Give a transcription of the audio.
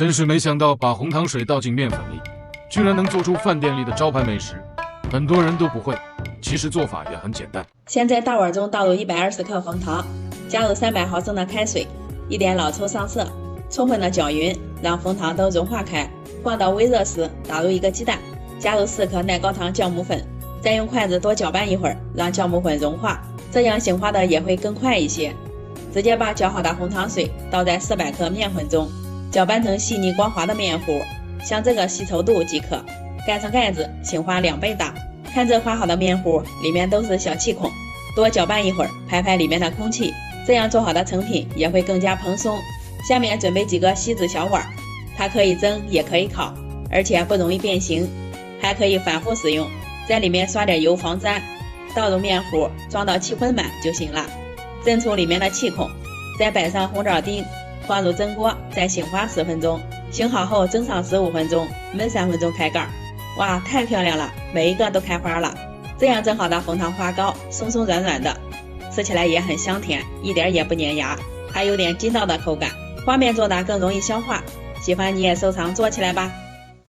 真是没想到把红糖水倒进面粉里，居然能做出饭店里的招牌美食。很多人都不会，其实做法也很简单。先在大碗中倒入120克红糖，加入300毫升的开水，一点老抽上色，充分的搅匀，让红糖都融化开。放到微热时，打入1个鸡蛋，加入4克耐高糖酵母粉，再用筷子多搅拌一会儿，让酵母粉融化，这样醒化的也会更快一些。直接把搅好的红糖水倒在400克面粉中，搅拌成细腻光滑的面糊，像这个稀稠度即可。盖上盖子，醒化2倍大。看这化好的面糊，里面都是小气孔，多搅拌一会儿，排排里面的空气，这样做好的成品也会更加蓬松。下面准备几个锡纸小碗，它可以蒸也可以烤，而且不容易变形，还可以反复使用。在里面刷点油防粘，倒入面糊，装到气坤满就行了。蒸出里面的气孔，再摆上红枣丁，放入蒸锅，再醒花10分钟。醒好后蒸上15分钟，焖3分钟开盖。哇，太漂亮了，每一个都开花了。这样蒸好的红糖花糕松松软软的，吃起来也很香甜，一点也不粘牙，还有点筋道的口感。花面做的更容易消化，喜欢你也收藏做起来吧。